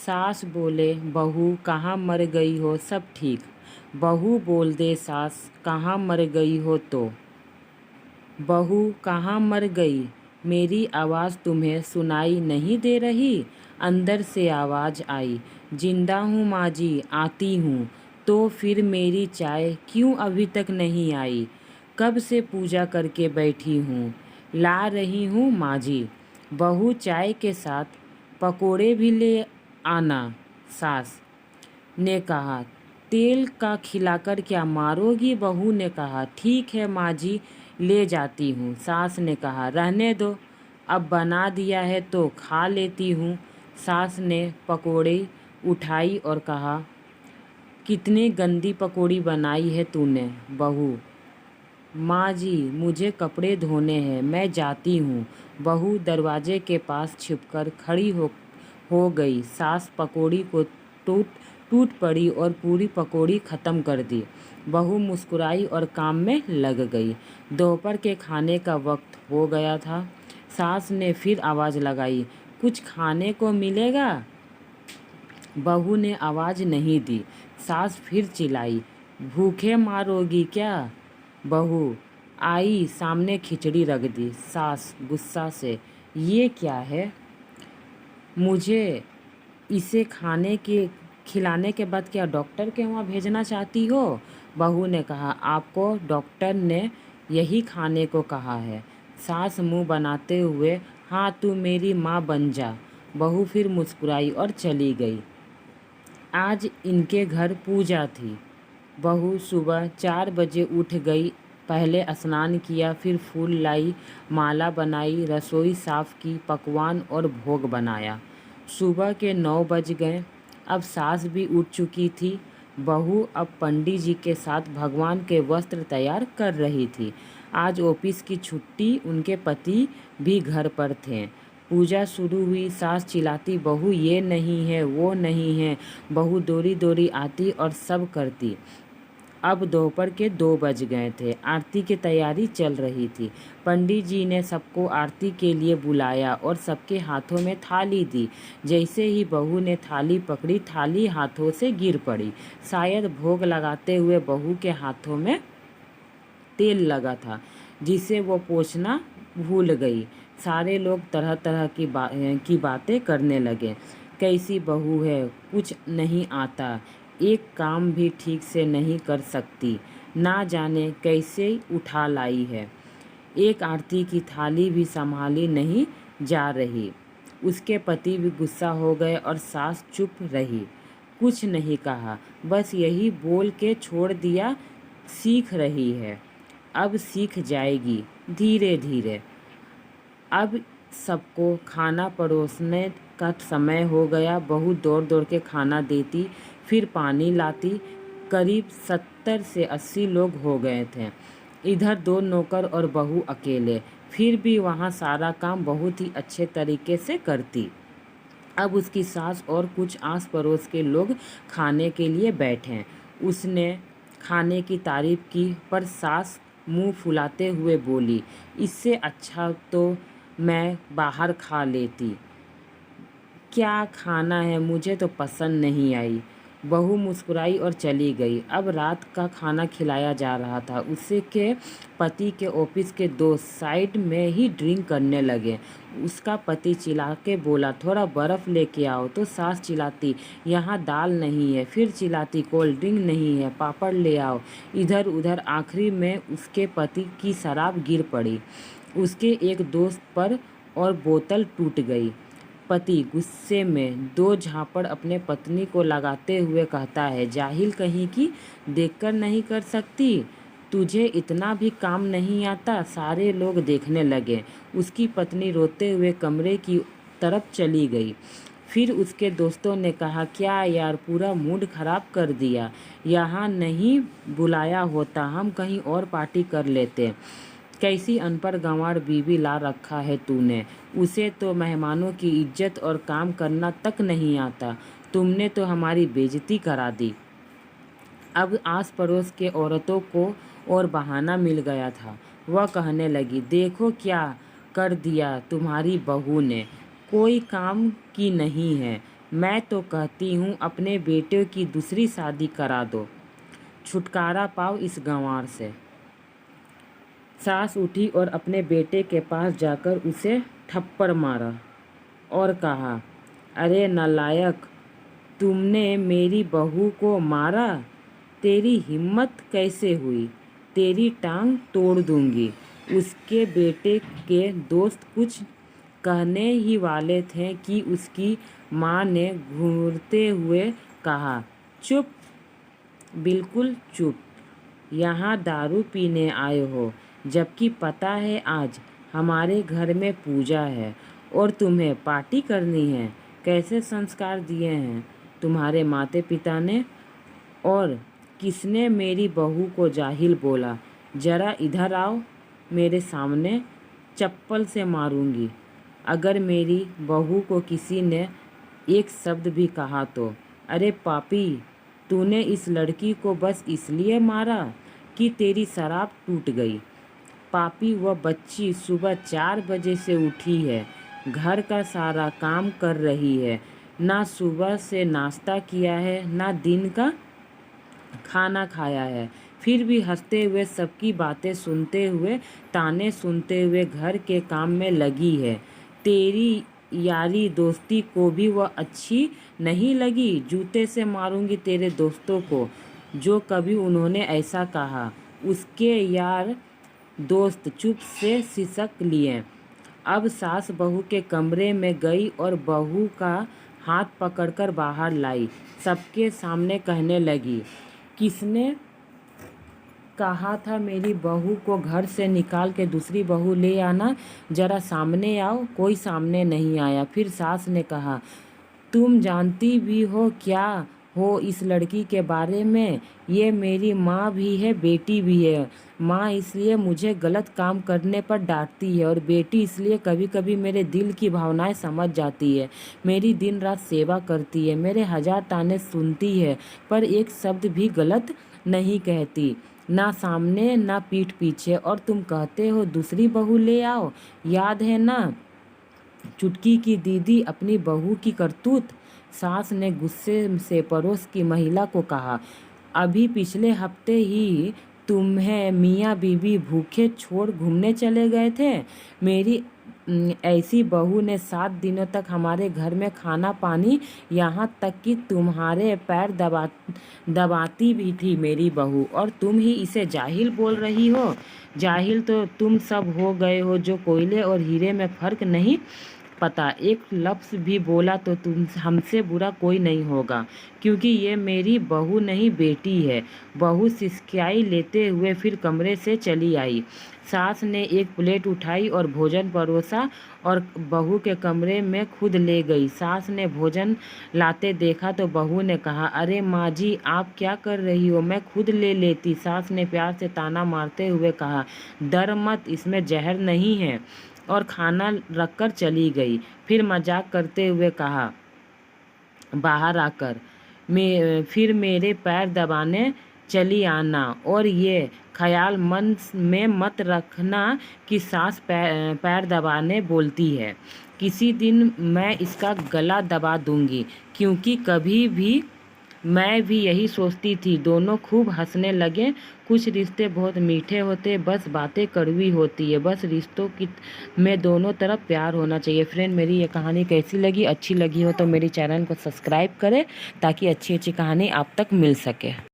सास बोले, बहू कहाँ मर गई हो, सब ठीक। बहू बोल दे सास, कहाँ मर गई हो तो। बहू कहाँ मर गई, मेरी आवाज़ तुम्हें सुनाई नहीं दे रही। अंदर से आवाज़ आई, जिंदा हूँ माँ जी, आती हूँ। तो फिर मेरी चाय क्यों अभी तक नहीं आई। कब से पूजा करके बैठी हूँ, ला रही हूँ माँ जी। बहू चाय के साथ पकोड़े भी ले आना। सास ने कहा, तेल का खिलाकर क्या मारोगी। बहू ने कहा, ठीक है माँ जी, ले जाती हूँ। सास ने कहा, रहने दो, अब बना दिया है तो खा लेती हूँ। सास ने पकोड़े उठाई और कहा, कितनी गंदी पकोड़ी बनाई है तूने। बहू, माँ जी मुझे कपड़े धोने हैं, मैं जाती हूँ। बहू दरवाजे के पास छिपकर खड़ी हो गई। सास पकौड़ी को टूट टूट पड़ी और पूरी पकौड़ी ख़त्म कर दी। बहू मुस्कुराई और काम में लग गई। दोपहर के खाने का वक्त हो गया था। सास ने फिर आवाज़ लगाई, कुछ खाने को मिलेगा। बहू ने आवाज़ नहीं दी। सास फिर चिल्लाई, भूखे मारोगी क्या। बहू आई, सामने खिचड़ी रख दी। सास गुस्सा से, ये क्या है, मुझे इसे खिलाने के बाद क्या डॉक्टर के वहाँ भेजना चाहती हो। बहू ने कहा, आपको डॉक्टर ने यही खाने को कहा है। सास मुंह बनाते हुए, हाँ तू मेरी माँ बन जा। बहू फिर मुस्कुराई और चली गई। आज इनके घर पूजा थी। बहू सुबह 4 बजे उठ गई। पहले स्नान किया, फिर फूल लाई, माला बनाई, रसोई साफ की, पकवान और भोग बनाया। सुबह के 9 बज गए। अब सास भी उठ चुकी थी। बहू अब पंडित जी के साथ भगवान के वस्त्र तैयार कर रही थी। आज ऑफिस की छुट्टी, उनके पति भी घर पर थे। पूजा शुरू हुई। सास चिल्लाती, बहू ये नहीं है, वो नहीं है। बहू दौड़ी दौड़ी आती और सब करती। अब दोपहर के 2 बज गए थे। आरती की तैयारी चल रही थी। पंडित जी ने सबको आरती के लिए बुलाया और सबके हाथों में थाली दी। जैसे ही बहू ने थाली पकड़ी, थाली हाथों से गिर पड़ी। शायद भोग लगाते हुए बहू के हाथों में तेल लगा था, जिसे वो पोंछना भूल गई। सारे लोग तरह तरह की बातें करने लगे। कैसी बहू है, कुछ नहीं आता, एक काम भी ठीक से नहीं कर सकती, ना जाने कैसे उठा लाई है। एक आरती की थाली भी संभाली नहीं जा रही। उसके पति भी गुस्सा हो गए और सास चुप रही, कुछ नहीं कहा, बस यही बोल के छोड़ दिया, सीख रही है, अब सीख जाएगी धीरे धीरे। अब सबको खाना परोसने का समय हो गया। बहू दौड़ दौड़ के खाना देती, फिर पानी लाती। करीब 70 से 80 लोग हो गए थे। इधर 2 नौकर और बहू अकेले, फिर भी वहाँ सारा काम बहुत ही अच्छे तरीके से करती। अब उसकी सास और कुछ आस पड़ोस के लोग खाने के लिए बैठे। उसने खाने की तारीफ की, पर सास मुंह फुलाते हुए बोली, इससे अच्छा तो मैं बाहर खा लेती। क्या खाना है, मुझे तो पसंद नहीं आई। बहू मुस्कुराई और चली गई। अब रात का खाना खिलाया जा रहा था। उसके पति के ऑफिस के दोस्त साइड में ही ड्रिंक करने लगे। उसका पति चिल्ला के बोला, थोड़ा बर्फ़ लेके आओ। तो सास चिल्लाती, यहाँ दाल नहीं है। फिर चिल्लाती, कोल्ड ड्रिंक नहीं है, पापड़ ले आओ। इधर उधर, आखिरी में उसके पति की शराब गिर पड़ी उसके एक दोस्त पर और बोतल टूट गई। पति गुस्से में 2 झापड़ अपने पत्नी को लगाते हुए कहता है, जाहिल कहीं की, देखकर नहीं कर सकती, तुझे इतना भी काम नहीं आता। सारे लोग देखने लगे। उसकी पत्नी रोते हुए कमरे की तरफ चली गई। फिर उसके दोस्तों ने कहा, क्या यार, पूरा मूड खराब कर दिया, यहाँ नहीं बुलाया होता, हम कहीं और पार्टी कर लेते। कैसी अनपढ़ गंवार बीवी ला रखा है तूने, उसे तो मेहमानों की इज्जत और काम करना तक नहीं आता, तुमने तो हमारी बेइज्जती करा दी। अब आस पड़ोस के औरतों को और बहाना मिल गया था। वह कहने लगी, देखो क्या कर दिया तुम्हारी बहू ने, कोई काम की नहीं है, मैं तो कहती हूँ अपने बेटे की दूसरी शादी करा दो, छुटकारा पाओ इस गंवार से। सास उठी और अपने बेटे के पास जाकर उसे थप्पड़ मारा और कहा, अरे नालायक, तुमने मेरी बहू को मारा? तेरी हिम्मत कैसे हुई? तेरी टांग तोड़ दूंगी। उसके बेटे के दोस्त कुछ कहने ही वाले थे कि उसकी माँ ने घूरते हुए कहा, चुप, बिल्कुल चुप। यहाँ दारू पीने आए हो, जबकि पता है आज हमारे घर में पूजा है और तुम्हें पार्टी करनी है। कैसे संस्कार दिए हैं तुम्हारे माता पिता ने? और किसने मेरी बहू को जाहिल बोला? ज़रा इधर आओ मेरे सामने, चप्पल से मारूंगी अगर मेरी बहू को किसी ने एक शब्द भी कहा तो। अरे पापी, तूने इस लड़की को बस इसलिए मारा कि तेरी शराब टूट गई। पापी, वह बच्ची सुबह 4 बजे से उठी है, घर का सारा काम कर रही है, ना सुबह से नाश्ता किया है ना दिन का खाना खाया है, फिर भी हंसते हुए सबकी बातें सुनते हुए ताने सुनते हुए घर के काम में लगी है। तेरी यारी दोस्ती को भी वह अच्छी नहीं लगी? जूते से मारूंगी तेरे दोस्तों को जो कभी उन्होंने ऐसा कहा। उसके यार दोस्त चुप से सिसक लिए। अब सास बहू के कमरे में गई और बहू का हाथ पकड़कर बाहर लाई। सबके सामने कहने लगी, किसने कहा था मेरी बहू को घर से निकाल के दूसरी बहू ले आना? जरा सामने आओ। कोई सामने नहीं आया। फिर सास ने कहा, तुम जानती भी हो क्या हो इस लड़की के बारे में? ये मेरी माँ भी है, बेटी भी है। माँ इसलिए मुझे गलत काम करने पर डांटती है और बेटी इसलिए कभी कभी मेरे दिल की भावनाएं समझ जाती है। मेरी दिन रात सेवा करती है, मेरे 1000 ताने सुनती है, पर एक शब्द भी गलत नहीं कहती, ना सामने ना पीठ पीछे। और तुम कहते हो दूसरी बहू ले आओ। याद है ना चुटकी की दीदी अपनी बहू की करतूत? सास ने गुस्से से पड़ोस की महिला को कहा, अभी पिछले हफ्ते ही तुम्हें मियाँ बीवी भूखे छोड़ घूमने चले गए थे। मेरी ऐसी बहू ने 7 दिनों तक हमारे घर में खाना पानी, यहाँ तक कि तुम्हारे पैर दबाती भी थी मेरी बहू, और तुम ही इसे जाहिल बोल रही हो? जाहिल तो तुम सब हो गए हो जो कोयले और हीरे में फ़र्क नहीं पता। एक लफ्ज़ भी बोला तो तुम हमसे बुरा कोई नहीं होगा, क्योंकि ये मेरी बहू नहीं बेटी है। बहू सिसकियाई लेते हुए फिर कमरे से चली आई। सास ने एक प्लेट उठाई और भोजन परोसा और बहू के कमरे में खुद ले गई। सास ने भोजन लाते देखा तो बहू ने कहा, अरे माँ जी, आप क्या कर रही हो? मैं खुद ले लेती। सास ने प्यार से ताना मारते हुए कहा, डर मत, इसमें जहर नहीं है, और खाना रखकर चली गई। फिर मजाक करते हुए कहा, बाहर आकर फिर मेरे पैर दबाने चली आना, और ये ख्याल मन में मत रखना कि सास पैर दबाने बोलती है। किसी दिन मैं इसका गला दबा दूंगी, क्योंकि कभी भी मैं भी यही सोचती थी। दोनों खूब हंसने लगे। कुछ रिश्ते बहुत मीठे होते, बस बातें कड़वी होती है। बस रिश्तों की में दोनों तरफ प्यार होना चाहिए। फ्रेंड, मेरी ये कहानी कैसी लगी? अच्छी लगी हो तो मेरी चैनल को सब्सक्राइब करें ताकि अच्छी अच्छी कहानी आप तक मिल सके।